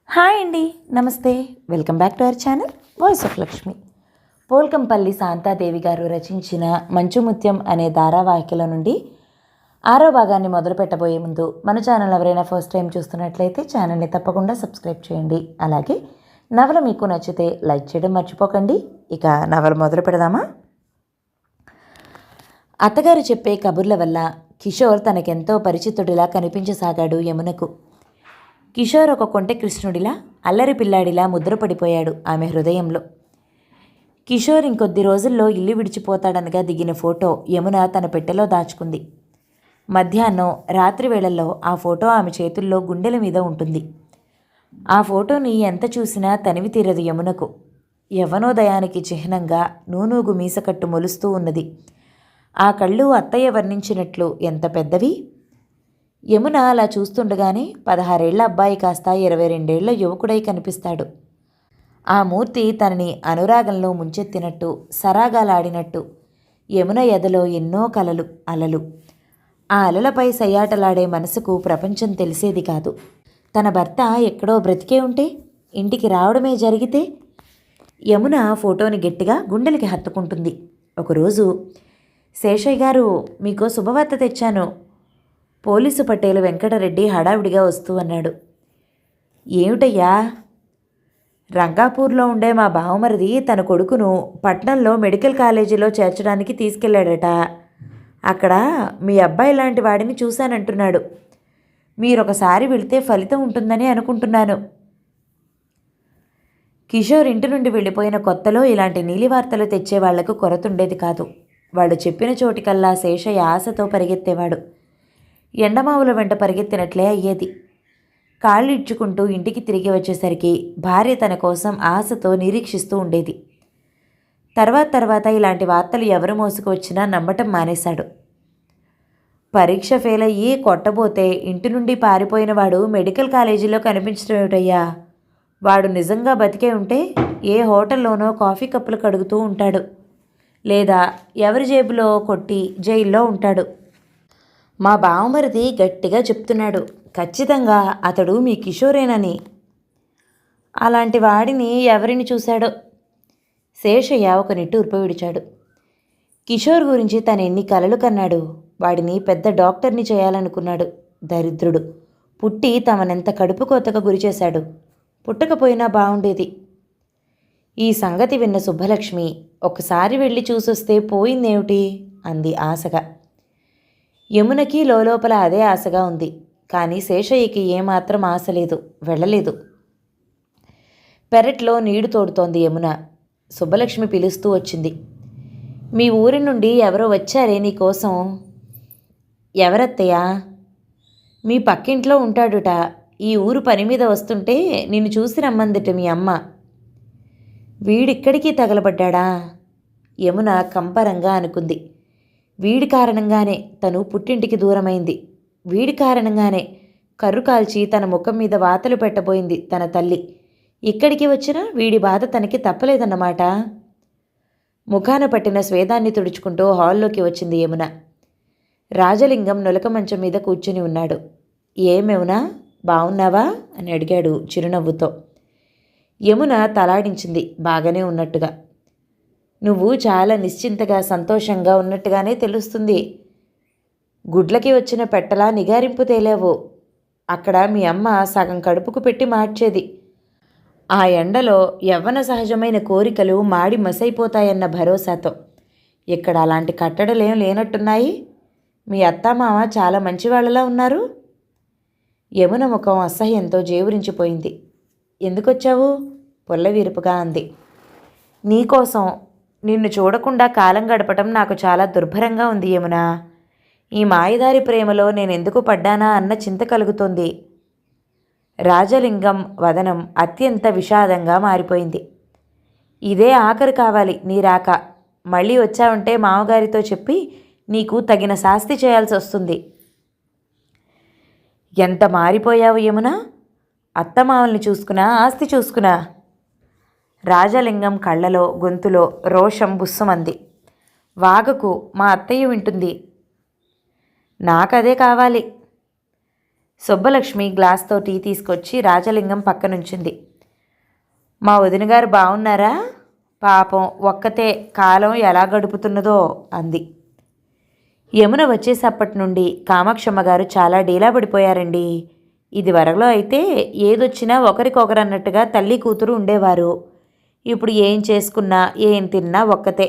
Hi అండి, నమస్తే. Welcome back to our channel voice of Lakshmi. Polkampalli Shanta Devi గారు రచించిన మంచుముత్యం అనే ధారావాహికల నుండి 6వ భాగాన్ని మొదలు పెట్టబోయే ముందు మన ఛానల్ ఎవరైనా ఫస్ట్ టైం చూస్తున్నట్లయితే ఛానల్ని తప్పకుండా సబ్స్క్రైబ్ చేయండి. అలాగే నవల మీకు నచ్చితే లైక్ చేయడం మర్చిపోకండి. ఇక నవల మొదలు పెడదామా? అత్తగారు చెప్పే కబుర్ల వల్ల కిషోర్ తనకెంతో పరిచితుడిలా కనిపించసాగాడు యమునకు. కిషోర్ ఒక కొంటె కృష్ణుడిలా, అల్లరి పిల్లాడిలా ముద్రపడిపోయాడు ఆమె హృదయంలో. కిషోర్ ఇంకొద్ది రోజుల్లో ఇల్లు విడిచిపోతాడనగా దిగిన ఫోటో యమున తన పెట్టెలో దాచుకుంది. మధ్యాహ్నం రాత్రి వేళల్లో ఆ ఫోటో ఆమె చేతుల్లో గుండెల మీద ఉంటుంది. ఆ ఫోటోని ఎంత చూసినా తనివి తీరదు యమునకు. యవ్వనోదయానికి చిహ్నంగా నూనూగు మీసకట్టు మొలుస్తూ ఉన్నది. ఆ కళ్ళు అత్తయ్య వర్ణించినట్లు ఎంత పెద్దవి! యమున అలా చూస్తుండగానే 16 ఏళ్ల అబ్బాయి కాస్త 22 ఏళ్ల యువకుడై కనిపిస్తాడు. ఆ మూర్తి తనని అనురాగంలో ముంచెత్తినట్టు, సరాగాలాడినట్టు యమున ఎదలో ఎన్నో కలలు, అలలు. ఆ అలలపై సయ్యాటలాడే మనసుకు ప్రపంచం తెలిసేది కాదు. తన భర్త ఎక్కడో బ్రతికే ఉంటే, ఇంటికి రావడమే జరిగితే యమున ఫోటోని గట్టిగా గుండెలకి హత్తుకుంటుంది. ఒకరోజు, శేషయ్య గారు, మీకో శుభవార్త తెచ్చాను. పోలీసు పటేలు వెంకటరెడ్డి హడావిడిగా వస్తూ అన్నాడు. ఏమిటయ్యా? రంగాపూర్లో ఉండే మా బావమరిది తన కొడుకును పట్నంలో మెడికల్ కాలేజీలో చేర్చడానికి తీసుకెళ్లాడట. అక్కడ మీ అబ్బాయి లాంటి వాడిని చూశానంటున్నాడు. మీరొకసారి వెళితే ఫలితం ఉంటుందని అనుకుంటున్నాను. కిషోర్ ఇంటి నుండి వెళ్ళిపోయిన కొత్తలో ఇలాంటి నీలి వార్తలు తెచ్చే వాళ్లకు కొరతుండేది కాదు. వాళ్ళు చెప్పిన చోటికల్లా శేషయ్య ఆశతో పరిగెత్తేవాడు. ఎండమావుల వెంట పరిగెత్తినట్లే అయ్యేది. కాళ్ళు ఇచ్చుకుంటూ ఇంటికి తిరిగి వచ్చేసరికి భార్య తన కోసం ఆశతో నిరీక్షిస్తూ ఉండేది. తర్వాత ఇలాంటి వార్తలు ఎవరు మోసుకొచ్చినా నమ్మటం మానేశాడు. పరీక్ష ఫెయిల్ అయ్యి కొట్టబోతే ఇంటి నుండి పారిపోయినవాడు మెడికల్ కాలేజీలో కనిపించడం ఏమిటయ్యా? వాడు నిజంగా బతికే ఉంటే ఏ హోటల్లోనో కాఫీ కప్పులు కడుగుతూ ఉంటాడు, లేదా ఎవరి జేబులో కొట్టి జైల్లో ఉంటాడు. మా బావమరిది గట్టిగా చెప్తున్నాడు, ఖచ్చితంగా అతడు మీ కిషోరేనని. అలాంటి వాడిని ఎవరిని చూశాడో? శేషయ్య ఒక నిట్టూర్పు విడిచాడు. కిషోర్ గురించి తను ఎన్ని కలలు కన్నాడు. వాడిని పెద్ద డాక్టర్ని చేయాలనుకున్నాడు. దరిద్రుడు పుట్టి తమనెంత కడుపు కోతగా గురిచేశాడు. పుట్టకపోయినా బాగుండేది. ఈ సంగతి విన్న సుబ్బలక్ష్మి, ఒకసారి వెళ్ళి చూసొస్తే పోయిందేమిటి అంది ఆశగా. యమునకి లోపల అదే ఆశగా ఉంది. కానీ శేషయ్యకి ఏమాత్రం ఆశ లేదు, వెళ్ళలేదు. పెరట్లో నీడు తోడుతోంది యమున. సుబ్బలక్ష్మి పిలుస్తూ వచ్చింది. మీ ఊరి నుండి ఎవరో వచ్చారే నీకోసం. ఎవరత్తయ్యా? మీ పక్కింట్లో ఉంటాడుట. ఈ ఊరు పని మీద వస్తుంటే నిన్ను చూసి రమ్మందిట మీ అమ్మ. వీడిక్కడికి తగలబడ్డా? యమున కంపరంగా అనుకుంది. వీడి కారణంగానే తను పుట్టింటికి దూరమైంది. వీడి కారణంగానే కర్రు కాల్చి తన ముఖం మీద వాతలు పెట్టబోయింది తన తల్లి. ఇక్కడికి వచ్చినా వీడి బాధ తనకి తప్పలేదన్నమాట. ముఖాన పట్టిన స్వేదాన్ని తుడుచుకుంటూ హాల్లోకి వచ్చింది యమున. రాజలింగం నులక మంచం మీద కూర్చుని ఉన్నాడు. ఏమేమునా, బావున్నావా అని అడిగాడు చిరునవ్వుతో. యమున తలాడించింది బాగానే ఉన్నట్టుగా. నువ్వు చాలా నిశ్చింతగా, సంతోషంగా ఉన్నట్టుగానే తెలుస్తుంది. గుడ్లకి వచ్చిన పెట్టలా నిగారింపు తేలేవు. అక్కడ మీ అమ్మ సగం కడుపుకు పెట్టి మార్చేది. ఆ ఎండలో యవ్వన సహజమైన కోరికలు మాడి మసైపోతాయన్న భరోసాతో. ఇక్కడ అలాంటి కట్టడలేం లేనట్టున్నాయి. మీ అత్తామామ చాలా మంచివాళ్ళలా ఉన్నారు. యమున ముఖం అసహ్యంతో జేవురించిపోయింది. ఎందుకొచ్చావు? పొల్లవీరుపుగా అంది. నీకోసం. నిన్ను చూడకుండా కాలం గడపటం నాకు చాలా దుర్భరంగా ఉంది యమున. ఈ మాయదారి ప్రేమలో నేనెందుకు పడ్డానా అన్న చింత కలుగుతోంది. రాజలింగం వదనం అత్యంత విషాదంగా మారిపోయింది. ఇదే ఆఖరు కావాలి నీ రాక. మళ్ళీ వచ్చావంటే మామగారితో చెప్పి నీకు తగిన శాస్తి చేయాల్సి వస్తుంది. ఎంత మారిపోయావు యమున. అత్తమామల్ని చూసుకున్నా, ఆస్తి చూసుకున్నా. రాజలింగం కళ్ళలో, గొంతులో రోషం బుస్సుమంది. వాగకు, మా అత్తయ్య వింటుంది. నాకదే కావాలి. సుబ్బలక్ష్మి గ్లాస్తో టీ తీసుకొచ్చి రాజలింగం పక్కనుంచింది. మా వదినగారు బాగున్నారా? పాపం ఒక్కతే కాలం ఎలా గడుపుతున్నదో అంది. యమున వచ్చేసప్పటి నుండి కామాక్షమ్మ గారు చాలా డీలా పడిపోయారండి. ఇది వరలో అయితే ఏదొచ్చినా ఒకరికొకరన్నట్టుగా తల్లి కూతురు ఉండేవారు. ఇప్పుడు ఏం చేసుకున్నా ఏం తిన్నా ఒక్కతే.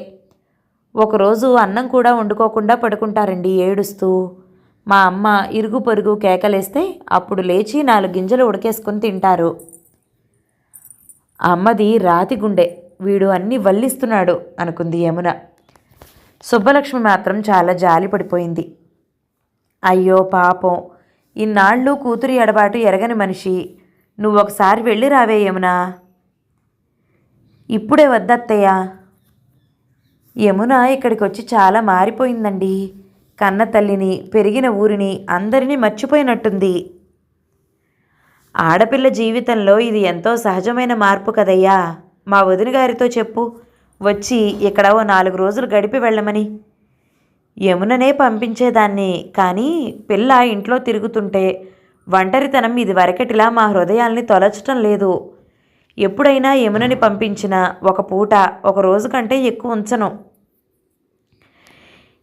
ఒకరోజు అన్నం కూడా వండుకోకుండా పడుకుంటారండి ఏడుస్తూ. మా అమ్మ ఇరుగు పొరుగు కేకలేస్తే అప్పుడు లేచి 4 గింజలు ఉడకేసుకుని తింటారు. అమ్మది రాతి గుండె, వీడు అన్నీ వల్లిస్తున్నాడు అనుకుంది యమున. సుబ్బలక్ష్మి మాత్రం చాలా జాలి పడిపోయింది. అయ్యో పాపం, ఇన్నాళ్ళు కూతురి ఎడబాటు ఎరగని మనిషి. నువ్వొకసారి వెళ్ళి రావే యమునా. ఇప్పుడే వద్దత్తయ్య. యమున ఇక్కడికి వచ్చి చాలా మారిపోయిందండి. కన్న తల్లిని, పెరిగిన ఊరిని, అందరినీ మర్చిపోయినట్టుంది. ఆడపిల్ల జీవితంలో ఇది ఎంతో సహజమైన మార్పు కదయ్యా. మా వదిన గారితో చెప్పు, వచ్చి ఇక్కడ ఓ 4 రోజులు గడిపి వెళ్ళమని. యముననే పంపించేదాన్ని, కానీ పిల్ల ఇంట్లో తిరుగుతుంటే ఒంటరితనం ఇది వరకటిలా మా హృదయాల్ని తొలచటం లేదు. ఎప్పుడైనా యమునని పంపించినా ఒక పూట, ఒక రోజు కంటే ఎక్కువ ఉంచను.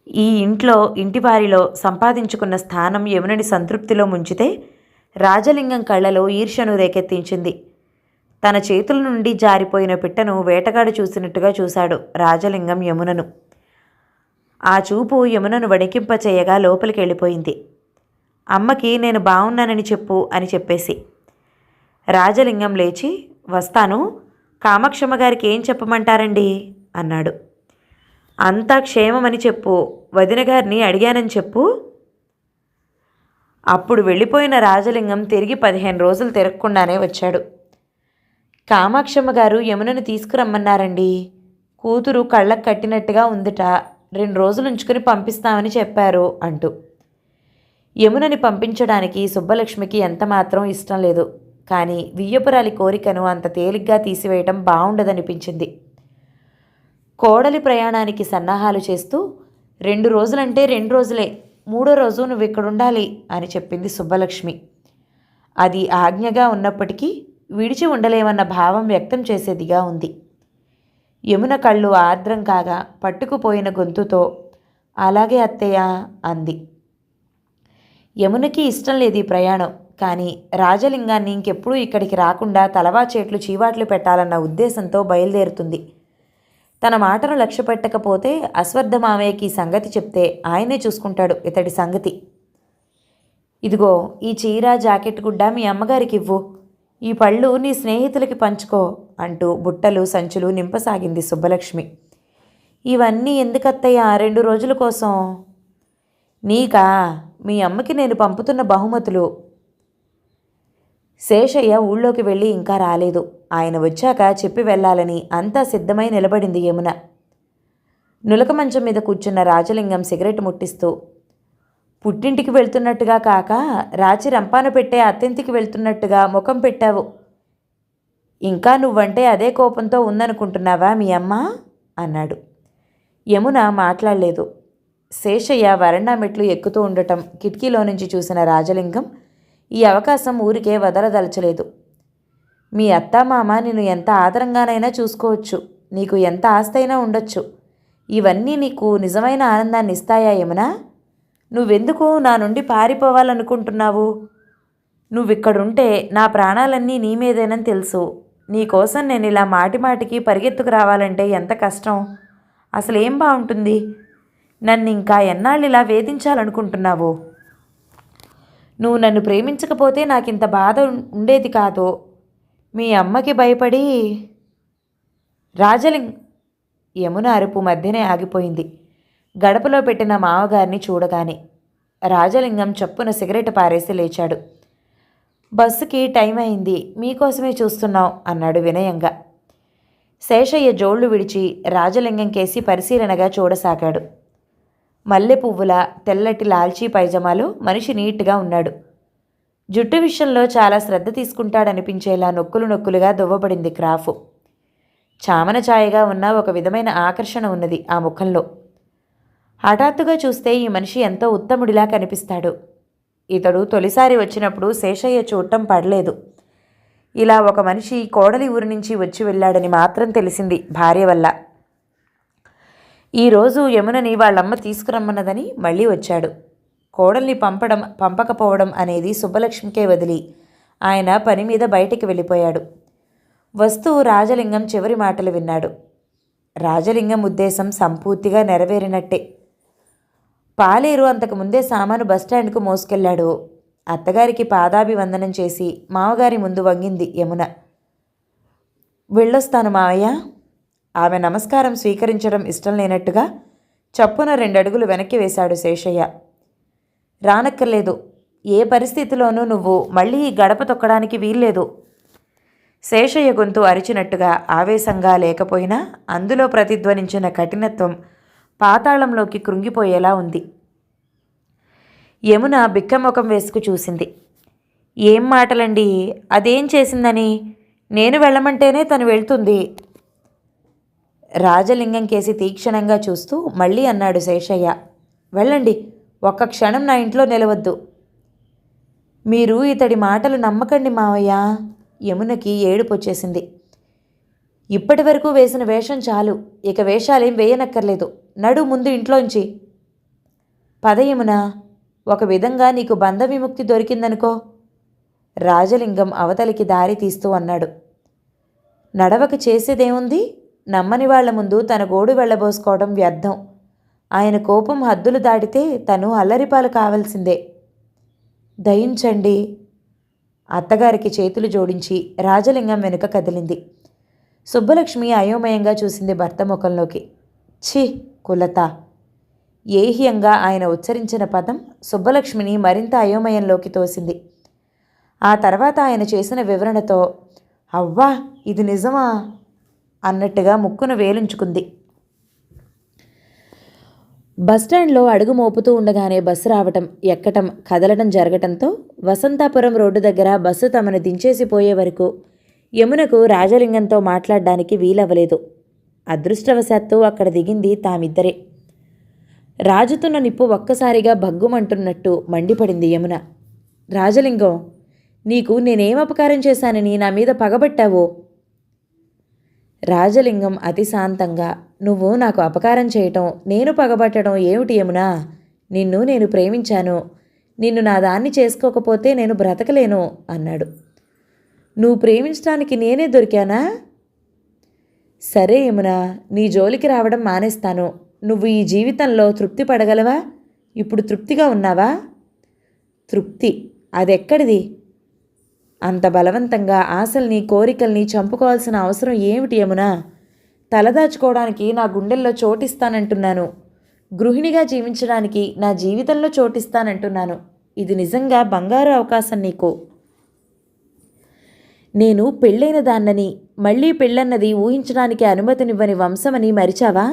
ఈ ఇంట్లో ఇంటివారిలో సంపాదించుకున్న స్థానం యమునని సంతృప్తిలో ముంచితే రాజలింగం కళ్ళలో ఈర్ష్యను రేకెత్తించింది. తన చేతుల నుండి జారిపోయిన పిట్టను వేటగాడు చూసినట్టుగా చూశాడు రాజలింగం యమునను. ఆ చూపు యమునను వణికింపచేయగా లోపలికి వెళ్ళిపోయింది. అమ్మకి నేను బాగున్నానని చెప్పు అని చెప్పేసి. రాజలింగం లేచి, వస్తాను, కామాక్షమ్మ గారికి ఏం చెప్పమంటారండి అన్నాడు. అంతా క్షేమమని చెప్పు, వదిన గారిని అడిగానని చెప్పు. అప్పుడు వెళ్ళిపోయిన రాజలింగం తిరిగి 15 రోజులు తిరగకుండానే వచ్చాడు. కామాక్షమ్మ గారు యమునను తీసుకురమ్మన్నారండి. కూతురు కళ్ళకు కట్టినట్టుగా ఉందిట, 2 రోజులు ఉంచుకుని పంపిస్తామని చెప్పారు అంటూ. యమునని పంపించడానికి సుబ్బలక్ష్మికి ఎంతమాత్రం ఇష్టం లేదు. కానీ వియ్యపురాలి కోరికను అంత తేలిగ్గా తీసివేయటం బాగుండదనిపించింది. కోడలి ప్రయాణానికి సన్నాహాలు చేస్తూ 2 రోజులంటే 2 రోజులే, 3వ రోజు నువ్వు ఇక్కడుండాలి అని చెప్పింది సుబ్బలక్ష్మి. అది ఆజ్ఞగా ఉన్నప్పటికీ విడిచి ఉండలేమన్న భావం వ్యక్తం చేసేదిగా ఉంది. యమున కళ్ళు ఆర్ద్రం కాగా పట్టుకుపోయిన గొంతుతో, అలాగే అత్తయ్య అంది. యమునకి ఇష్టం లేదు ఈ ప్రయాణం, కానీ రాజలింగాన్ని ఇంకెప్పుడూ ఇక్కడికి రాకుండా తలవాచేట్లు చీవాట్లు పెట్టాలన్న ఉద్దేశంతో బయలుదేరుతుంది. తన మాటను లక్ష్య పెట్టకపోతే అశ్వత్థ మామయ్యకి సంగతి చెప్తే ఆయనే చూసుకుంటాడు ఇతడి సంగతి. ఇదిగో ఈ చీర, జాకెట్ గుడ్డ మీ అమ్మగారికి ఇవ్వు, ఈ పళ్ళు నీ స్నేహితులకి పంచుకో అంటూ బుట్టలు సంచులు నింపసాగింది సుబ్బలక్ష్మి. ఇవన్నీ ఎందుకత్తయ్య 2 రోజుల కోసం? నీకా? మీ అమ్మకి నేను పంపుతున్న బహుమతులు. శేషయ్య ఊళ్ళోకి వెళ్ళి ఇంకా రాలేదు. ఆయన వచ్చాక చెప్పి వెళ్ళాలని అంతా సిద్ధమై నిలబడింది యమున. నులక మంచం మీద కూర్చున్న రాజలింగం సిగరెట్ ముట్టిస్తూ, పుట్టింటికి వెళ్తున్నట్టుగా కాక రాచి రంపాన పెట్టే అత్తింటికి వెళ్తున్నట్టుగా ముఖం పెట్టావు. ఇంకా నువ్వంటే అదే కోపంతో ఉందనుకుంటున్నావా మీ అమ్మ అన్నాడు. యమున మాట్లాడలేదు. శేషయ్య వరండా మెట్లు ఎక్కుతూ ఉండటం కిటికీలో నుంచి చూసిన రాజలింగం ఈ అవకాశం ఊరికే వదలదలచలేదు. మీ అత్తామామ నిన్ను ఎంత ఆదరంగానైనా చూసుకోవచ్చు, నీకు ఎంత ఆస్తైనా ఉండొచ్చు. ఇవన్నీ నీకు నిజమైన ఆనందాన్ని ఇస్తాయా యమునా? నువ్వెందుకు నా నుండి పారిపోవాలనుకుంటున్నావు? నువ్విక్కడుంటే నా ప్రాణాలన్నీ నీ మీదేనని తెలుసు. నీకోసం నేను ఇలా మాటిమాటికి పరిగెత్తుకు రావాలంటే ఎంత కష్టం. అసలు ఏం బాగుంటుంది? నన్ను ఇంకా ఎన్నాళ్ళు ఇలా వేధించాలనుకుంటున్నావు? నువ్వు నన్ను ప్రేమించకపోతే నాకింత బాధ ఉండేది కాదు. మీ అమ్మకి భయపడి యమున అరుపు మధ్యనే ఆగిపోయింది. గడపలో పెట్టిన మామగారిని చూడగానే రాజలింగం చప్పున సిగరెట్ పారేసి లేచాడు. బస్సుకి టైం అయింది, మీకోసమే చూస్తున్నాం అన్నాడు వినయంగా. శేషయ్య జోళ్లు విడిచి రాజలింగం కేసి పరిశీలనగా చూడసాగాడు. మల్లె పువ్వుల తెల్లటి లాల్చీ పైజమాలో మనిషి నీట్గా ఉన్నాడు. జుట్టు విషయంలో చాలా శ్రద్ధ తీసుకుంటాడనిపించేలా నొక్కులుగా దువ్వబడింది క్రాఫ్. చామన ఛాయగా ఉన్న ఒక విధమైన ఆకర్షణ ఉన్నది ఆ ముఖంలో. హఠాత్తుగా చూస్తే ఈ మనిషి ఎంతో ఉత్తముడిలా కనిపిస్తాడు. ఇతడు తొలిసారి వచ్చినప్పుడు శేషయ్య చూడటం పడలేదు. ఇలా ఒక మనిషి కోడలి ఊరి నుంచి వచ్చి వెళ్ళాడని మాత్రం తెలిసింది భార్య వల్ల. ఈరోజు యమునని వాళ్ళమ్మ తీసుకురమ్మన్నదని మళ్ళీ వచ్చాడు. కోడల్ని పంపకపోవడం అనేది సుబ్బలక్ష్మికే వదిలి ఆయన పని మీద బయటికి వెళ్ళిపోయాడు. వస్తూ రాజలింగం చివరి మాటలు విన్నాడు. రాజలింగం ఉద్దేశం సంపూర్తిగా నెరవేరినట్టే. పాలేరు అంతకుముందే సామాను బస్టాండ్కు మోసుకెళ్లాడు. అత్తగారికి పాదాభివందనం చేసి మామగారి ముందు వంగింది యమున. వెళ్ళొస్తాను మావయ్య. ఆమె నమస్కారం స్వీకరించడం ఇష్టం లేనట్టుగా చప్పున 2 అడుగులు వెనక్కి వేశాడు శేషయ్య. రానక్కర్లేదు. ఏ పరిస్థితిలోనూ నువ్వు మళ్ళీ గడప తొక్కడానికి వీల్లేదు. శేషయ్య గొంతు అరిచినట్టుగా ఆవేశంగా లేకపోయినా అందులో ప్రతిధ్వనించిన కఠినత్వం పాతాళంలోకి కృంగిపోయేలా ఉంది. యమున బిక్కముఖం వేసుకు చూసింది. ఏం మాటలండి, అదేం చేసిందని? నేను వెళ్ళమంటేనే తను వెళ్తుంది. రాజలింగం కేసి తీక్షణంగా చూస్తూ మళ్ళీ అన్నాడు శేషయ్య. వెళ్ళండి, ఒక్క క్షణం నా ఇంట్లో నిలవద్దు. మీరు ఇతడి మాటలు నమ్మకండి మావయ్య. యమునకి ఏడుపొచ్చేసింది. ఇప్పటి వరకు వేసిన వేషం చాలు, ఇక వేషాలేం వేయనక్కర్లేదు. నడు ముందు ఇంట్లోంచి. పద యమున, ఒక విధంగా నీకు బంధ విముక్తి దొరికిందనుకో. రాజలింగం అవతలికి దారి తీస్తూ అన్నాడు. నడవక చేసేదేముంది? నమ్మని వాళ్ల ముందు తన గోడు వెళ్ళబోసుకోవడం వ్యర్థం. ఆయన కోపం హద్దులు దాటితే తను అల్లరిపాలు కావాల్సిందే. దయించండి. అత్తగారికి చేతులు జోడించి రాజలింగం వెనుక కదిలింది. సుబ్బలక్ష్మి అయోమయంగా చూసింది భర్త ముఖంలోకి. ఛీ కులత! ఏహ్యంగా ఆయన ఉచ్చరించిన పదం సుబ్బలక్ష్మిని మరింత అయోమయంలోకి తోసింది. ఆ తర్వాత ఆయన చేసిన వివరణతో అవ్వా, ఇది నిజమా అన్నట్టుగా ముక్కును వేలుంచుకుంది. బస్టాండ్లో అడుగు మోపుతూ ఉండగానే బస్సు రావటం, ఎక్కటం, కదలడం జరగటంతో వసంతాపురం రోడ్డు దగ్గర బస్సు తమను దించేసిపోయే వరకు యమునకు రాజలింగంతో మాట్లాడడానికి వీలవ్వలేదు. అదృష్టవశాత్తు అక్కడ దిగింది తామిద్దరే. రాజుతున్న నిప్పు ఒక్కసారిగా భగ్గుమంటున్నట్టు మండిపడింది యమున. రాజలింగం, నీకు నేనేం అపకారం చేశానని నా మీద పగబట్టావో? రాజలింగం అతి శాంతంగా, నువ్వు నాకు అపకారం చేయటం, నేను పగబట్టడం ఏమిటి యమునా? నిన్ను నేను ప్రేమించాను. నిన్ను నా దాన్ని చేసుకోకపోతే నేను బ్రతకలేను అన్నాడు. నువ్వు ప్రేమించడానికి నేనే దొరికానా? సరే యమునా, నీ జోలికి రావడం మానేస్తాను. నువ్వు ఈ జీవితంలో తృప్తి పడగలవా? ఇప్పుడు తృప్తిగా ఉన్నావా? తృప్తి అదెక్కడిది? అంత బలవంతంగా ఆశల్ని, కోరికల్ని చంపుకోవాల్సిన అవసరం ఏమిటి యమునా? తలదాచుకోవడానికి నా గుండెల్లో చోటిస్తానంటున్నాను. గృహిణిగా జీవించడానికి నా జీవితంలో చోటిస్తానంటున్నాను. ఇది నిజంగా బంగారు అవకాశం నీకు. నేను పెళ్ళైన దాన్నని, మళ్ళీ పెళ్ళన్నది ఊహించడానికి అనుమతినివ్వని వంశమని మరిచావా?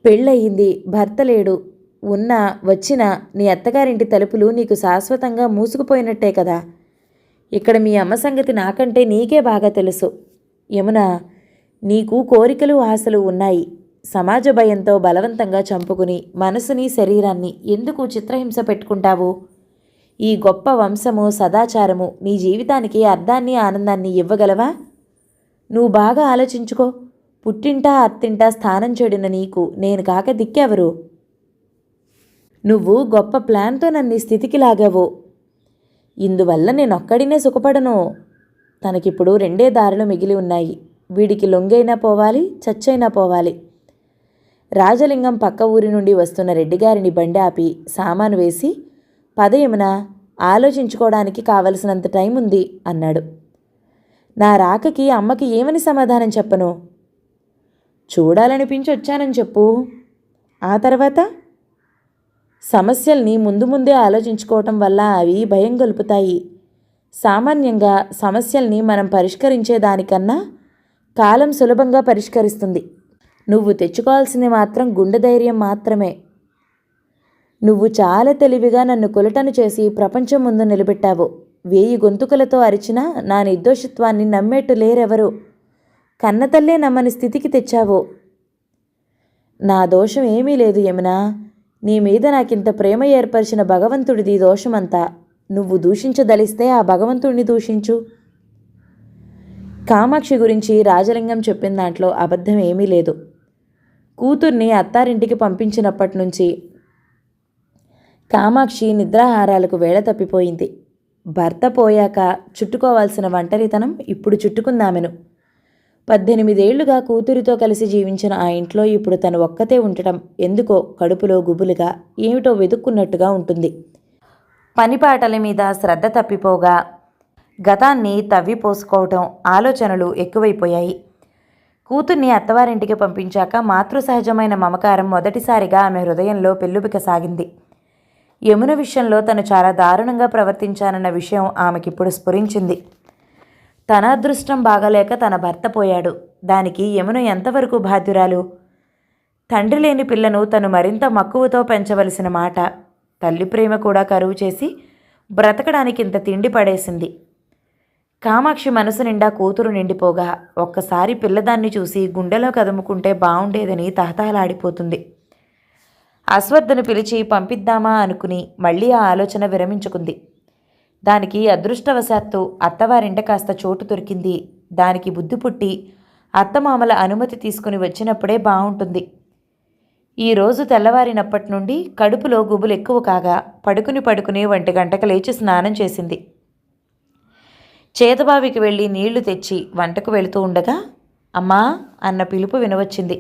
పెళ్ళయింది, భర్త లేడు. ఉన్నా వచ్చినా నీ అత్తగారింటి తలుపులు నీకు శాశ్వతంగా మూసుకుపోయినట్టే కదా. ఇక్కడ మీ అమ్మ సంగతి నాకంటే నీకే బాగా తెలుసు. యమునా, నీకు కోరికలు, ఆశలు ఉన్నాయి. సమాజ భయంతో బలవంతంగా చంపుకుని మనసుని, శరీరాన్ని ఎందుకు చిత్రహింస పెట్టుకుంటావు? ఈ గొప్ప వంశము, సదాచారము నీ జీవితానికి అర్థాన్ని, ఆనందాన్ని ఇవ్వగలవా? నువ్వు బాగా ఆలోచించుకో. పుట్టింటా అత్తింటా స్థానం చెడిన నీకు నేను కాక దిక్కెవరు? నువ్వు గొప్ప ప్లాన్తో నన్ను ఈ స్థితికి లాగావు. ఇందువల్ల నేనొక్కడినే సుఖపడను. తనకిప్పుడు 2 దారులు మిగిలి ఉన్నాయి. వీడికి లొంగైనా పోవాలి, చచ్చైనా పోవాలి. రాజలింగం పక్క ఊరి నుండి వస్తున్న రెడ్డిగారిని బండి ఆపి సామాను వేసి, పద యమున, ఆలోచించుకోవడానికి కావలసినంత టైం ఉంది అన్నాడు. నా రాకకి అమ్మకి ఏమని సమాధానం చెప్పను? చూడాలనిపించి వచ్చానని చెప్పు. ఆ తర్వాత సమస్యల్ని ముందు ముందే ఆలోచించుకోవటం వల్ల అవి భయం గొలుపుతాయి. సామాన్యంగా సమస్యల్ని మనం పరిష్కరించేదానికన్నా కాలం సులభంగా పరిష్కరిస్తుంది. నువ్వు తెచ్చుకోవాల్సింది మాత్రం గుండె ధైర్యం మాత్రమే. నువ్వు చాలా తెలివిగా నన్ను కులటను చేసి ప్రపంచం ముందు నిలబెట్టావు. 1000 గొంతుకలతో అరిచినా నా నిర్దోషిత్వాన్ని నమ్మేట్టు లేరెవరు. కన్నతల్లే నమ్మని స్థితికి తెచ్చావు. నా దోషం ఏమీ లేదు యమునా. నీ మీద నాకింత ప్రేమ ఏర్పరిచిన భగవంతుడిది దోషమంతా. నువ్వు దూషించదలిస్తే ఆ భగవంతుడిని దూషించు. కామాక్షి గురించి రాజలింగం చెప్పిన దాంట్లో అబద్ధం ఏమీ లేదు. కూతుర్ని అత్తారింటికి పంపించినప్పటి నుంచి కామాక్షి నిద్రాహారాలకు వేళ తప్పిపోయింది. భర్త పోయాక చుట్టుకోవాల్సిన ఒంటరితనం ఇప్పుడు చుట్టుకుందామెను. 18 ఏళ్లుగా కూతురితో కలిసి జీవించిన ఆ ఇంట్లో ఇప్పుడు తను ఒక్కతే ఉండటం ఎందుకో కడుపులో గుబులుగా ఏమిటో వెతుక్కున్నట్టుగా ఉంటుంది. పనిపాటల మీద శ్రద్ధ తప్పిపోగా గతాన్ని తవ్విపోసుకోవటం ఆలోచనలు ఎక్కువైపోయాయి. కూతుర్ని అత్తవారింటికి పంపించాక మాతృసహజమైన మమకారం మొదటిసారిగా ఆమె హృదయంలో పెల్లుబికసాగింది. యమున విషయంలో తను చాలా దారుణంగా ప్రవర్తించానన్న విషయం ఆమెకిప్పుడు స్ఫురించింది. తన అదృష్టం బాగలేక తన భర్త పోయాడు. దానికి యమున ఎంతవరకు బాధ్యురాలు? తండ్రి లేని పిల్లను తను మరింత మక్కువతో పెంచవలసిన మాట. తల్లి ప్రేమ కూడా కరువు చేసి బ్రతకడానికి ఇంత తిండి పడేసింది. కామాక్షి మనసు నిండా కూతురు నిండిపోగా ఒక్కసారి పిల్లదాన్ని చూసి గుండెలో కదుముకుంటే బాగుండేదని తహతహలాడిపోతుంది. అశ్వత్థను పిలిచి పంపిద్దామా అనుకుని మళ్ళీ ఆ ఆలోచన విరమించుకుంది. దానికి అదృష్టవశాత్తు అత్తవారింట కాస్త చోటు దొరికింది. దానికి బుద్ధి పుట్టి అత్తమామల అనుమతి తీసుకుని వచ్చినప్పుడే బాగుంటుంది. ఈరోజు తెల్లవారినప్పటి నుండి కడుపులో గుబులు ఎక్కువ కాగా పడుకుని 1 గంటకు లేచి స్నానం చేసింది. చేతబావికి వెళ్ళి నీళ్లు తెచ్చి వంటకు వెళుతూ ఉండగా అమ్మా అన్న పిలుపు వినవచ్చింది.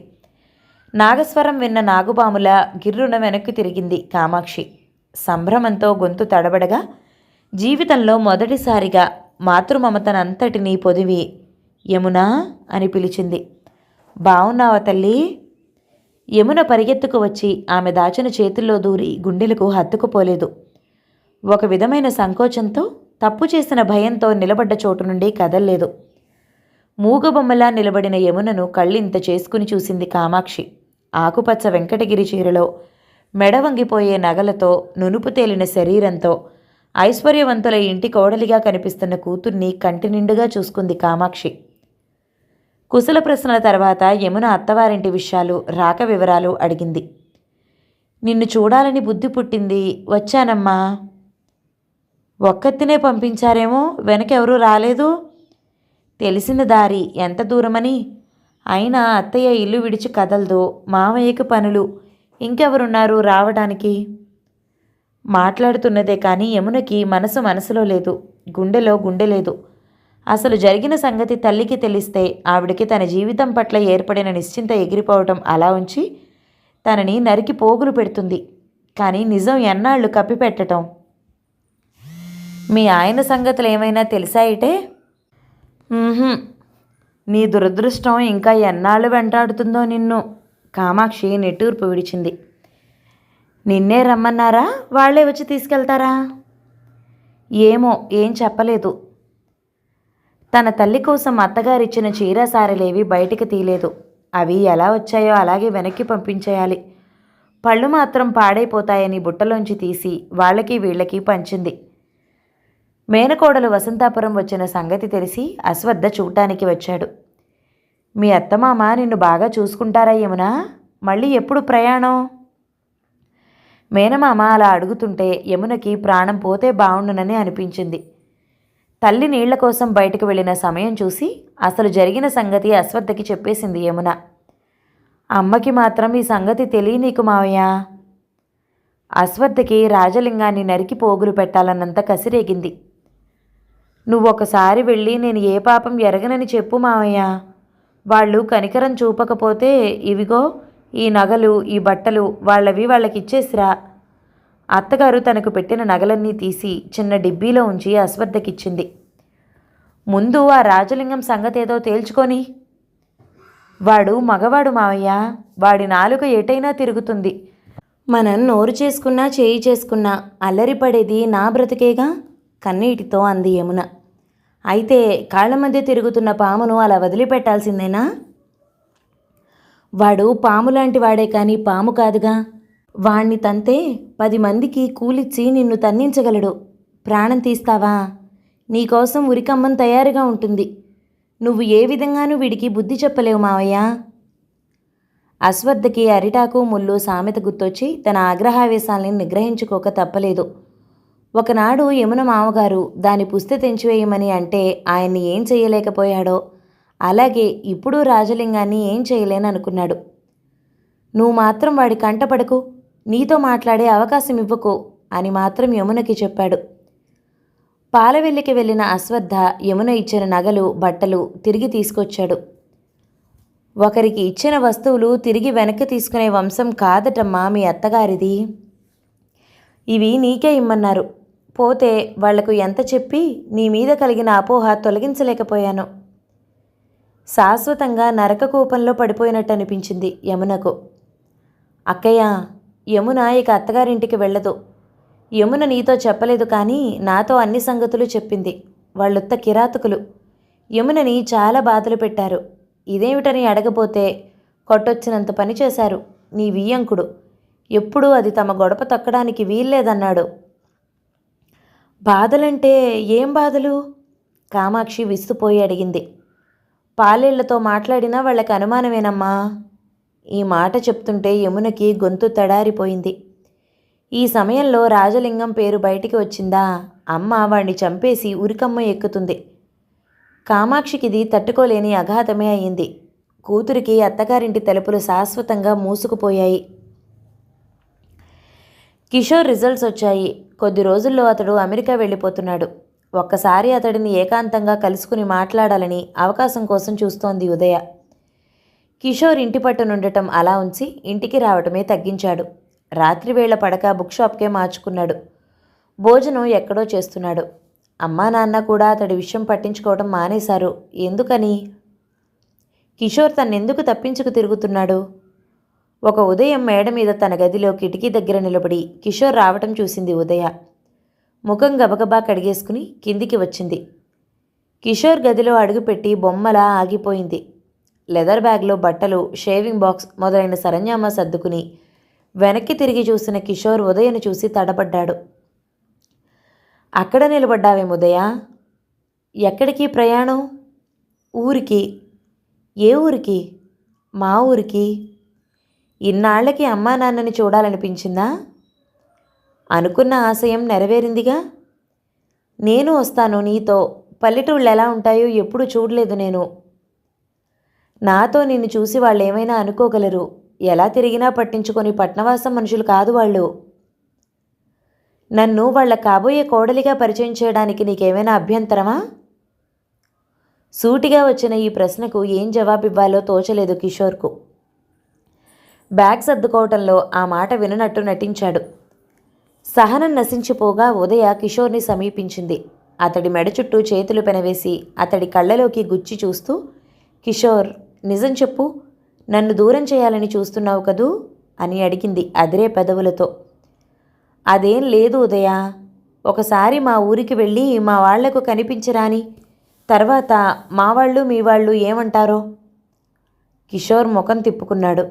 నాగస్వరం విన్న నాగుబాముల గిర్రున వెనక్కి తిరిగింది కామాక్షి. సంభ్రమంతో గొంతు తడబడగా జీవితంలో మొదటిసారిగా మాతృమమతనంతటినీ పొదివి యమునా అని పిలిచింది. బావున్నావా తల్లి? యమున పరిగెత్తుకు వచ్చి ఆమె దాచిన చేతుల్లో దూరి గుండెలకు హత్తుకుపోలేదు. ఒక విధమైన సంకోచంతో తప్పు చేసిన భయంతో నిలబడ్డ చోటు నుండి కదల్లేదు. మూగబొమ్మలా నిలబడిన యమునను కళ్ళింత చేసుకుని చూసింది కామాక్షి. ఆకుపచ్చ వెంకటగిరి చీరలో మెడ వంగిపోయే నగలతో నునుపు తేలిన శరీరంతో ఐశ్వర్యవంతుల ఇంటి కోడలిగా కనిపిస్తున్న కూతుర్ని కంటి నిండుగా చూసుకుంది కామాక్షి. కుశల ప్రశ్నల తర్వాత యమున అత్తవారింటి విషయాలు రాక వివరాలు అడిగింది. నిన్ను చూడాలని బుద్ధి పుట్టింది, వచ్చానమ్మా. ఒక్కతినే పంపించారేమో, వెనకెవరూ రాలేదు. తెలిసిన దారి ఎంత దూరమని. అయినా అత్తయ్య ఇల్లు విడిచి కదలదు, మామయ్యకు పనులు, ఇంకెవరున్నారు రావడానికి? మాట్లాడుతున్నదే కానీ యమునకి మనసులో లేదు, గుండెలో గుండె లేదు. అసలు జరిగిన సంగతి తల్లికి తెలిస్తే ఆవిడకి తన జీవితం పట్ల ఏర్పడిన నిశ్చింత ఎగిరిపోవటం అలా ఉంచి తనని నరికి పోగులు పెడుతుంది. కానీ నిజం ఎన్నాళ్ళు కప్పిపెట్టడం? మీ ఆయన సంగతులు ఏమైనా తెలిసాయిటే? నీ దురదృష్టం ఇంకా ఎన్నాళ్ళు వెంటాడుతుందో నిన్ను. కామాక్షి నిట్టూర్పు విడిచింది. నిన్నే రమ్మన్నారా, వాళ్లే వచ్చి తీసుకెళ్తారా? ఏమో, ఏం చెప్పలేదు. తన తల్లి కోసం అత్తగారిచ్చిన చీరసారలేవి బయటికి తీయలేదు. అవి ఎలా వచ్చాయో అలాగే వెనక్కి పంపించేయాలి. పళ్ళు మాత్రం పాడైపోతాయని బుట్టలోంచి తీసి వాళ్ళకి వీళ్ళకి పంచింది. మేనకోడలు వసంతాపురం వచ్చిన సంగతి తెలిసి అశ్వత్థ చూడటానికి వచ్చాడు. మీ అత్తమామ నిన్ను బాగా చూసుకుంటారా యమునా? మళ్ళీ ఎప్పుడు ప్రయాణం? మేనమామ అలా అడుగుతుంటే యమునకి ప్రాణం పోతే బావుండునని అనిపించింది. తల్లి నీళ్ల కోసం బయటకు వెళ్ళిన సమయం చూసి అసలు జరిగిన సంగతి అశ్వత్థకి చెప్పేసింది యమున. అమ్మకి మాత్రం ఈ సంగతి తెలియనీకు మావయ్య. అశ్వత్థకి రాజలింగాన్ని నరికి పోగులు పెట్టాలన్నంత కసిరేగింది. నువ్వొకసారి వెళ్ళి నేను ఏ పాపం ఎరగనని చెప్పు మావయ్య. వాళ్ళు కనికరం చూపకపోతే ఇవిగో ఈ నగలు, ఈ బట్టలు వాళ్ళవి వాళ్ళకిచ్చేసిరా. అత్తగారు తనకు పెట్టిన నగలన్నీ తీసి చిన్న డిబ్బీలో ఉంచి అశ్వత్థకిచ్చింది. ముందు ఆ రాజలింగం సంగతేదో తేల్చుకొని. వాడు మగవాడు మావయ్య, వాడి నాలుక ఎటైనా తిరుగుతుంది. మనం నోరు చేసుకున్నా చేయి చేసుకున్నా అల్లరిపడేది నా బ్రతికేగా, కన్నీటితో అంది యమున. అయితే కాళ్ల మధ్య తిరుగుతున్న పామును అలా వదిలిపెట్టాల్సిందేనా? వాడు పాము లాంటి వాడే కానీ పాము కాదుగా. వాణ్ణి తంతే 10 మందికి కూలిచ్చి నిన్ను తన్నించగలడు. ప్రాణం తీస్తావా? నీకోసం ఉరికమ్మం తయారుగా ఉంటుంది. నువ్వు ఏ విధంగానూ వీడికి బుద్ధి చెప్పలేవు మావయ్య. అశ్వత్థకి అరిటాకు ముళ్ళు సామెత గుర్తొచ్చి తన ఆగ్రహావేశాల్ని నిగ్రహించుకోక తప్పలేదు. ఒకనాడు యమున మామగారు దాని పుస్తె తెంచివేయమని అంటే ఆయన్ని ఏం చేయలేకపోయాడో అలాగే ఇప్పుడు రాజలింగాన్ని ఏం చేయలేననుకున్నాడు. నువ్వు మాత్రం వాడి కంటపడకు, నీతో మాట్లాడే అవకాశం ఇవ్వకు అని మాత్రం యమునకి చెప్పాడు. పాలవెల్లికి వెళ్ళిన అశ్వత్థ యమున ఇచ్చిన నగలు బట్టలు తిరిగి తీసుకొచ్చాడు. ఒకరికి ఇచ్చిన వస్తువులు తిరిగి వెనక్కి తీసుకునే వంశం కాదటమ్మా మీ అత్తగారిది. ఇవి నీకే ఇమ్మన్నారు. పోతే వాళ్లకు ఎంత చెప్పి నీ మీద కలిగిన అపోహ తొలగించలేకపోయాను. శాశ్వతంగా నరక కూపంలో పడిపోయినట్టు అనిపించింది యమునకు. అక్కయ్య, యమున ఇక అత్తగారింటికి వెళ్ళదు. యమున నీతో చెప్పలేదు కానీ నాతో అన్ని సంగతులు చెప్పింది. వాళ్ళొత్త కిరాతకులు. యమునని చాలా బాధలు పెట్టారు. ఇదేమిటని అడగపోతే కొట్టొచ్చినంత పని చేశారు. నీ వియ్యంకుడు ఎప్పుడూ అది తమ గొడప తొక్కడానికి వీల్లేదన్నాడు. బాధలంటే ఏం బాధలు? కామాక్షి విస్తుపోయి అడిగింది. పాలేళ్లతో మాట్లాడినా వాళ్ళకి అనుమానమేనమ్మా. ఈ మాట చెప్తుంటే యమునకి గొంతు తడారిపోయింది. ఈ సమయంలో రాజలింగం పేరు బయటికి వచ్చిందా అమ్మ వాణ్ణి చంపేసి ఉరికమ్మ ఎక్కుతుంది. కామాక్షికిది తట్టుకోలేని అఘాతమే అయింది. కూతురికి అత్తగారింటి తలుపులు శాశ్వతంగా మూసుకుపోయాయి. కిషోర్ రిజల్ట్స్ వచ్చాయి. కొద్ది రోజుల్లో అతడు అమెరికా వెళ్ళిపోతున్నాడు. ఒక్కసారి అతడిని ఏకాంతంగా కలుసుకుని మాట్లాడాలని అవకాశం కోసం చూస్తోంది ఉదయ. కిషోర్ ఇంటి పట్టునుండటం అలా ఉంచి ఇంటికి రావటమే తగ్గించాడు. రాత్రివేళ పడక బుక్ షాప్కే మార్చుకున్నాడు. భోజనం ఎక్కడో చేస్తున్నాడు. అమ్మా నాన్న కూడా అతడి విషయం పట్టించుకోవడం మానేశారు. ఎందుకని? కిషోర్ తన్నెందుకు తప్పించుకు తిరుగుతున్నాడు? ఒక ఉదయం మేడ మీద తన గదిలో కిటికీ దగ్గర నిలబడి కిషోర్ రావటం చూసింది ఉదయ. ముఖం గబగబా కడిగేసుకుని కిందికి వచ్చింది. కిషోర్ గదిలో అడుగుపెట్టి బొమ్మలా ఆగిపోయింది. లెదర్ బ్యాగ్లో బట్టలు, షేవింగ్ బాక్స్ మొదలైన సరంజామా సర్దుకుని వెనక్కి తిరిగి చూసిన కిషోర్ ఉదయను చూసి తడబడ్డాడు. అక్కడ నిలబడ్డావేం ఉదయ? ఎక్కడికి ప్రయాణం? ఊరికి. ఏ ఊరికి? మా ఊరికి. ఇన్నాళ్లకి అమ్మా నాన్నని చూడాలనిపించిందా? అనుకున్న ఆశయం నెరవేరిందిగా. నేను వస్తాను నీతో. పల్లెటూళ్ళు ఎలా ఉంటాయో ఎప్పుడు చూడలేదు నేను. నాతో నిన్ను చూసి వాళ్ళు ఏమైనా అనుకోగలరు. ఎలా తిరిగినా పట్టించుకొని పట్నవాసం మనుషులు కాదు వాళ్ళు. నన్ను వాళ్ళ కాబోయే కోడలిగా పరిచయం చేయడానికి నీకేమైనా అభ్యంతరమా? సూటిగా వచ్చిన ఈ ప్రశ్నకు ఏం జవాబివ్వాలో తోచలేదు కిషోర్కు. బ్యాగ్ సర్దుకోవటంలో ఆ మాట విననట్టు నటించాడు. సహనం నశించిపోగా ఉదయ కిషోర్ని సమీపించింది. అతడి మెడ చుట్టూ చేతులు పెనవేసి అతడి కళ్ళలోకి గుచ్చి చూస్తూ, కిషోర్, నిజం చెప్పు, నన్ను దూరం చేయాలని చూస్తున్నావు కదూ అని అడిగింది అదిరే పెదవులతో. అదేం లేదు ఉదయ. ఒకసారి మా ఊరికి వెళ్ళి మా వాళ్లకు కనిపించరాని తర్వాత మా వాళ్ళు మీ వాళ్ళు ఏమంటారో. కిషోర్ ముఖం తిప్పుకున్నాడు.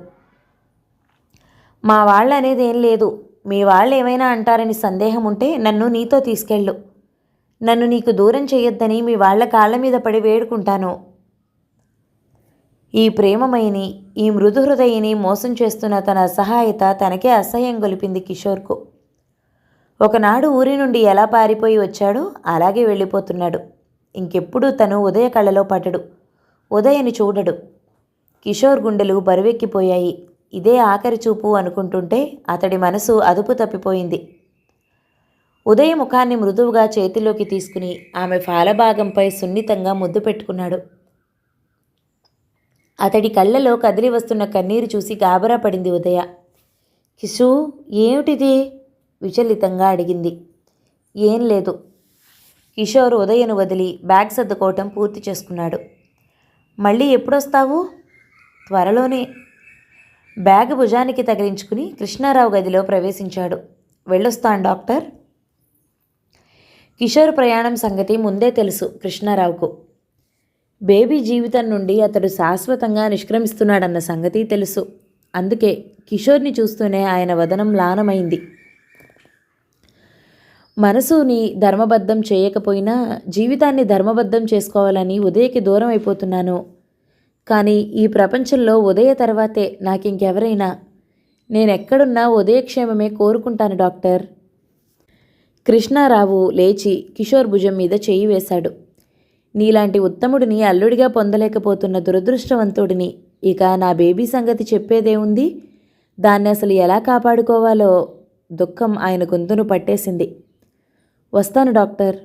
మా వాళ్ళు అనేది ఏం లేదు. మీ వాళ్ళు ఏమైనా అంటారని సందేహం ఉంటే నన్ను నీతో తీసుకెళ్ళు. నన్ను నీకు దూరం చేయొద్దని మీ వాళ్ళ కాళ్ళ మీద పడి వేడుకుంటాను. ఈ ప్రేమమయిని, ఈ మృదు హృదయిని మోసం చేస్తున్న తన అసహాయత తనకే అసహ్యం గొలిపింది కిషోర్కు. ఒకనాడు ఊరి నుండి ఎలా పారిపోయి వచ్చాడో అలాగే వెళ్ళిపోతున్నాడు. ఇంకెప్పుడు తను ఉదయ కళ్ళలో పడ్డడు. ఉదయని చూడడు. కిషోర్ గుండెలు బరువెక్కిపోయాయి. ఇదే ఆఖరి చూపు అనుకుంటుంటే అతడి మనసు అదుపు తప్పిపోయింది. ఉదయ ముఖాన్ని మృదువుగా చేతిలోకి తీసుకుని ఆమె ఫాలభాగంపై సున్నితంగా ముద్దు పెట్టుకున్నాడు. అతడి కళ్ళలో కదిలి వస్తున్న కన్నీరు చూసి గాబరా పడింది ఉదయ. కిషూ, ఏమిటిది? విచలితంగా అడిగింది. ఏం లేదు. కిషోర్ ఉదయను వదిలి బ్యాగ్ సర్దుకోవటం పూర్తి చేసుకున్నాడు. మళ్ళీ ఎప్పుడొస్తావు? త్వరలోనే. బ్యాగ్ భుజానికి తగిలించుకుని కృష్ణారావు గదిలో ప్రవేశించాడు. వెళ్ళొస్తాను డాక్టర్. కిషోర్ ప్రయాణం సంగతి ముందే తెలుసు కృష్ణారావుకు. బేబీ జీవితం నుండి అతడు శాశ్వతంగా నిష్క్రమిస్తున్నాడన్న సంగతి తెలుసు. అందుకే కిషోర్ని చూస్తూనే ఆయన వదనం లానమైంది. మనసుని ధర్మబద్ధం చేయకపోయినా జీవితాన్ని ధర్మబద్ధం చేసుకోవాలని ఉదయకి దూరం అయిపోతున్నాను. కానీ ఈ ప్రపంచంలో ఉదయ తర్వాతే నాకింకెవరైనా. నేనెక్కడున్నా ఉదయక్షేమమే కోరుకుంటాను డాక్టర్. కృష్ణారావు లేచి కిషోర్ భుజం మీద చెయ్యి వేశాడు. నీలాంటి ఉత్తముడిని అల్లుడిగా పొందలేకపోతున్న దురదృష్టవంతుడిని. ఇక నా బేబీ సంగతి చెప్పేదేముంది? దాన్ని అసలు ఎలా కాపాడుకోవాలో దుఃఖం ఆయన గొంతును పట్టేసింది. వస్తాను డాక్టర్.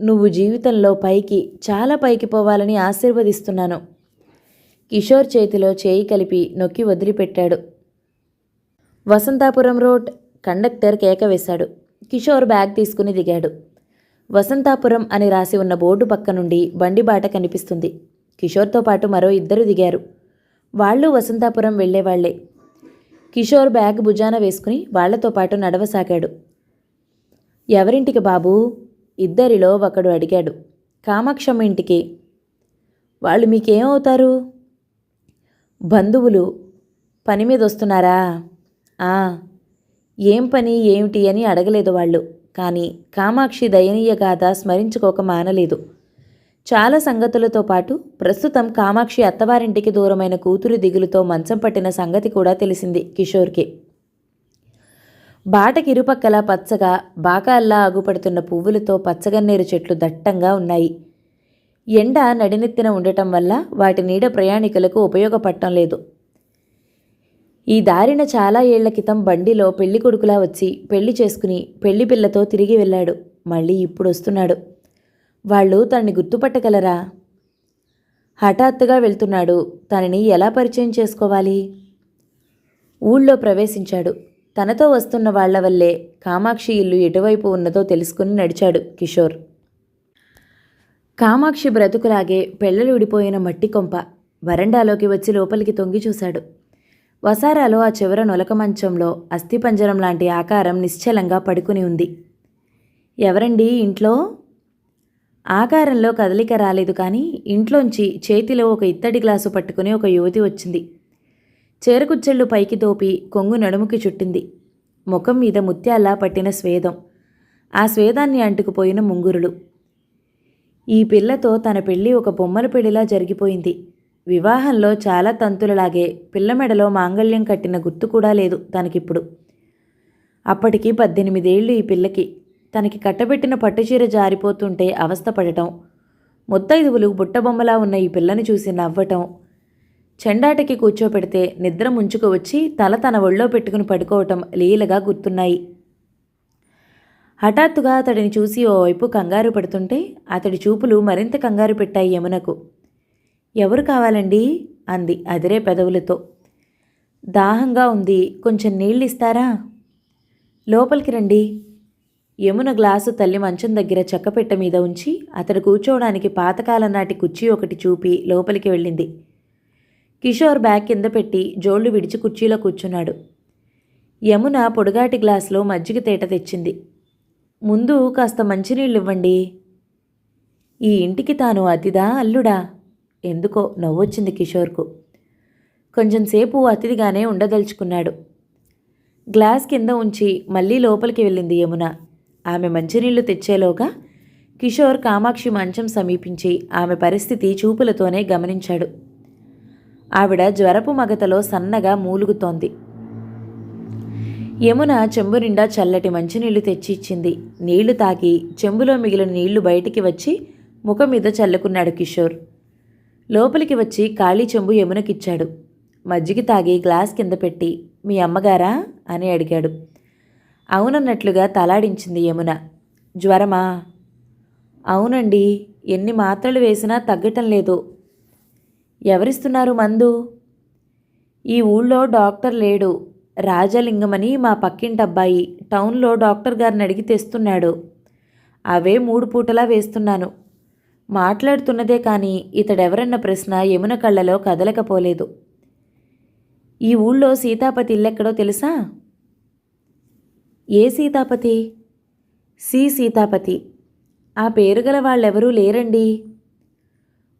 నువ్వు జీవితంలో పైకి, చాలా పైకి పోవాలని ఆశీర్వదిస్తున్నాను. కిషోర్ చేతిలో చేయి కలిపి నొక్కి వదిలిపెట్టాడు. వసంతాపురం రోడ్. కండక్టర్ కేక వేశాడు. కిషోర్ బ్యాగ్ తీసుకుని దిగాడు. వసంతాపురం అని రాసి ఉన్న బోర్డు పక్క నుండి బండి బాట కనిపిస్తుంది. కిషోర్తో పాటు మరో 2 దిగారు. వాళ్ళు వసంతాపురం వెళ్లేవాళ్లే. కిషోర్ బ్యాగ్ భుజాన వేసుకుని వాళ్లతో పాటు నడవసాగాడు. ఎవరింటికి బాబూ? ఇద్దరిలో ఒకడు అడిగాడు. కామాక్షమ్మ ఇంటికి. వాళ్ళు మీకేమవుతారు? బంధువులు. పని మీద వస్తున్నారా? ఏం పని ఏమిటి అని అడగలేదు వాళ్ళు. కానీ కామాక్షి దయనీయ గాథ స్మరించుకోక మానలేదు. చాలా సంగతులతో పాటు ప్రస్తుతం కామాక్షి అత్తవారింటికి దూరమైన కూతురు దిగులుతో మంచం పట్టిన సంగతి కూడా తెలిసింది కిషోర్కి. బాటకిరుపక్కల పచ్చగా బాకాల్లా ఆగుపడుతున్న పువ్వులతో పచ్చగన్నేరు చెట్లు దట్టంగా ఉన్నాయి. ఎండ నడినెత్తిన ఉండటం వల్ల వాటి నీడ ప్రయాణికులకు ఉపయోగపడటం లేదు. ఈ దారిన చాలా ఏళ్ల క్రితం బండిలో పెళ్లి కొడుకులా వచ్చి పెళ్లి చేసుకుని పెళ్లి పిల్లతో తిరిగి వెళ్ళాడు. మళ్ళీ ఇప్పుడు వస్తున్నాడు. వాళ్ళు తనని గుర్తుపట్టగలరా? హఠాత్తుగా వెళ్తున్నాడు. తనని ఎలా పరిచయం చేసుకోవాలి? ఊళ్ళో ప్రవేశించాడు. తనతో వస్తున్న వాళ్ల వల్లే కామాక్షి ఇల్లు ఎటువైపు ఉన్నదో తెలుసుకుని నడిచాడు కిషోర్. కామాక్షి బ్రతుకులాగే పెళ్లలుడిపోయిన మట్టి కొంప. వరండాలోకి వచ్చి లోపలికి తొంగి చూశాడు. వసారాలో ఆ చివర నొలక మంచంలో అస్థిపంజరం లాంటి ఆకారం నిశ్చలంగా పడుకుని ఉంది. ఎవరండి ఇంట్లో? ఆకారంలో కదలిక రాలేదు. కానీ ఇంట్లోంచి చేతిలో ఒక ఇత్తడి గ్లాసు పట్టుకుని ఒక యువతి వచ్చింది. చేరకుచ్చెళ్ళు పైకి దోపి కొంగు నడుముకి చుట్టింది. ముఖం మీద ముత్యాల్లా పట్టిన స్వేదం. ఆ స్వేదాన్ని అంటుకుపోయిన ముంగురులు. ఈ పిల్లతో తన పెళ్లి ఒక బొమ్మల పెళ్లిలా జరిగిపోయింది. వివాహంలో చాలా తంతులలాగే పిల్లమెడలో మాంగళ్యం కట్టిన గుర్తు కూడా లేదు తనకిప్పుడు. అప్పటికి 18 ఏళ్ళు ఈ పిల్లకి. తనకి కట్టబెట్టిన పట్టుచీర జారిపోతుంటే అవస్థపడటం, ముత్తైదువులు బుట్టబొమ్మలా ఉన్న ఈ పిల్లని చూసి నవ్వటం, చెండాటకి కూర్చోపెడితే నిద్ర ముంచుకు వచ్చి తల తన ఒళ్ళో పెట్టుకుని పడుకోవటం లీలగా గుర్తున్నాయి. హఠాత్తుగా అతడిని చూసి ఓవైపు కంగారు పడుతుంటే అతడి చూపులు మరింత కంగారు పెట్టాయి యమునకు. ఎవరు కావాలండి? అంది అదిరే పెదవులతో. దాహంగా ఉంది, కొంచెం నీళ్ళిస్తారా? లోపలికి రండి. యమున గ్లాసు తల్లి మంచం దగ్గర చెక్కపెట్ట మీద ఉంచి అతడు కూర్చోవడానికి పాతకాలం నాటి కుర్చీ ఒకటి చూపి లోపలికి వెళ్ళింది. కిషోర్ బ్యాగ్ కింద పెట్టి జోళ్లు విడిచి కుర్చీలో కూర్చున్నాడు. యమున పొడుగాటి గ్లాసులో మజ్జిగ తేట తెచ్చింది. ముందు కాస్త మంచినీళ్ళు ఇవ్వండి. ఈ ఇంటికి తాను అతిథా అల్లుడా? ఎందుకో నవ్వొచ్చింది కిషోర్కు. కొంచెంసేపు అతిథిగానే ఉండదలుచుకున్నాడు. గ్లాస్ కింద ఉంచి మళ్ళీ లోపలికి వెళ్ళింది యమున. ఆమె మంచినీళ్లు తెచ్చేలోగా కిషోర్ కామాక్షి మంచం సమీపించి ఆమె పరిస్థితి చూపులతోనే గమనించాడు. ఆవిడ జ్వరపు మగతలో సన్నగా మూలుగుతోంది. యమున చెంబు నిండా చల్లటి మంచినీళ్లు తెచ్చి ఇచ్చింది. నీళ్లు తాగి చెంబులో మిగిలిన నీళ్లు బయటికి వచ్చి ముఖం మీద చల్లుకున్నాడు కిషోర్. లోపలికి వచ్చి ఖాళీ చెంబు యమునకిచ్చాడు. మజ్జిగ తాగి గ్లాస్ కింద పెట్టి, మీ అమ్మగారా అని అడిగాడు. అవునన్నట్లుగా తలాడించింది యమున. జ్వరమా? అవునండి, ఎన్ని మాత్రలు వేసినా తగ్గటం లేదు. ఎవరిస్తున్నారు మందు? ఈ ఊళ్ళో డాక్టర్ లేడు. రాజలింగమని మా పక్కింటబ్బాయి టౌన్లో డాక్టర్ గారిని అడిగి తెస్తున్నాడు. అవే 3 పూటలా వేస్తున్నాను. మాట్లాడుతున్నదే కానీ ఇతడెవరన్న ప్రశ్న యమున కళ్ళలో కదలకపోలేదు. ఈ ఊళ్ళో సీతాపతి ఇల్లెక్కడో తెలుసా? ఏ సీతాపతి? సీతాపతి. ఆ పేరుగల వాళ్ళెవరూ లేరండి.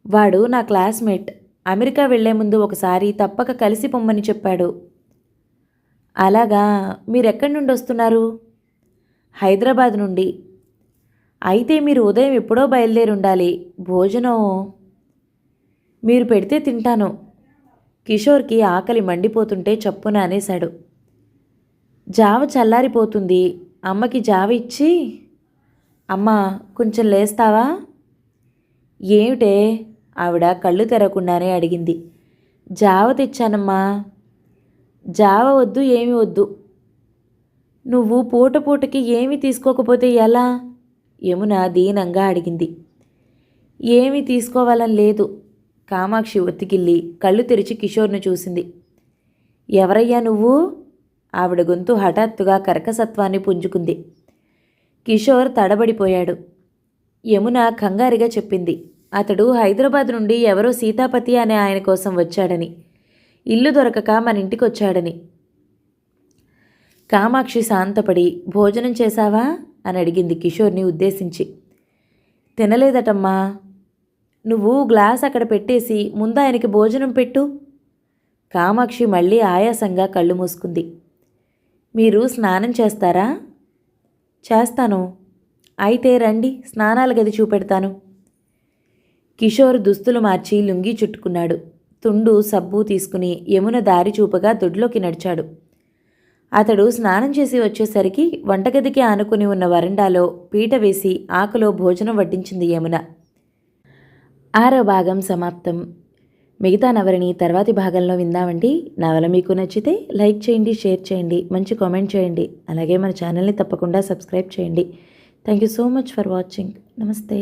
వాడు నా క్లాస్మేట్. అమెరికా వెళ్లే ముందు ఒకసారి తప్పక కలిసి పొమ్మని చెప్పాడు. అలాగా, మీరెక్కడి నుండి వస్తున్నారు? హైదరాబాద్ నుండి. అయితే మీరు ఉదయం ఎప్పుడో బయలుదేరుండాలి. భోజనం మీరు పెడితే తింటాను. కిషోర్కి ఆకలి మండిపోతుంటే చప్పున అనేశాడు. జావ చల్లారిపోతుంది, అమ్మకి జావ ఇచ్చి. అమ్మా, కొంచెం లేస్తావా? ఏమిటే? ఆవిడ కళ్ళు తెరవకుండానే అడిగింది. జావ తెచ్చానమ్మా. జావ వద్దు, ఏమి వద్దు. నువ్వు పూట పూటకి ఏమీ తీసుకోకపోతే ఎలా? యమున దీనంగా అడిగింది. ఏమీ తీసుకోవాలని లేదు. కామాక్షి ఒత్తికిల్లి కళ్ళు తెరిచి కిషోర్ను చూసింది. ఎవరయ్యా నువ్వు? ఆవిడ గొంతు హఠాత్తుగా కర్కసత్వాన్ని పుంజుకుంది. కిషోర్ తడబడిపోయాడు. యమున కంగారుగా చెప్పింది. అతడు హైదరాబాద్ నుండి ఎవరో సీతాపతి అనే ఆయన కోసం వచ్చాడని, ఇల్లు దొరకక మన ఇంటికొచ్చాడని. కామాక్షి శాంతపడి భోజనం చేశావా అని అడిగింది కిషోర్ని ఉద్దేశించి. తినలేదటమ్మా. నువ్వు గ్లాస్ అక్కడ పెట్టేసి ముందు ఆయనకి భోజనం పెట్టు. కామాక్షి మళ్ళీ ఆయాసంగా కళ్ళు మూసుకుంది. మీరు స్నానం చేస్తారా? చేస్తాను. అయితే రండి, స్నానాల గది చూపెడతాను. కిషోర్ దుస్తులు మార్చి లుంగీ చుట్టుకున్నాడు. తుండు సబ్బు తీసుకుని యమున దారి చూపగా దొడ్లోకి నడిచాడు. అతడు స్నానం చేసి వచ్చేసరికి వంటగదికి ఆనుకుని ఉన్న వరండాలో పీట వేసి ఆకులో భోజనం వడ్డించింది యమున. 6వ భాగం సమాప్తం. మిగతా నవలని తర్వాతి భాగంలో విందామండి. నవల మీకు నచ్చితే లైక్ చేయండి, షేర్ చేయండి, మంచి కామెంట్ చేయండి. అలాగే మన ఛానల్ని తప్పకుండా సబ్స్క్రైబ్ చేయండి. Thank you so much for watching. నమస్తే.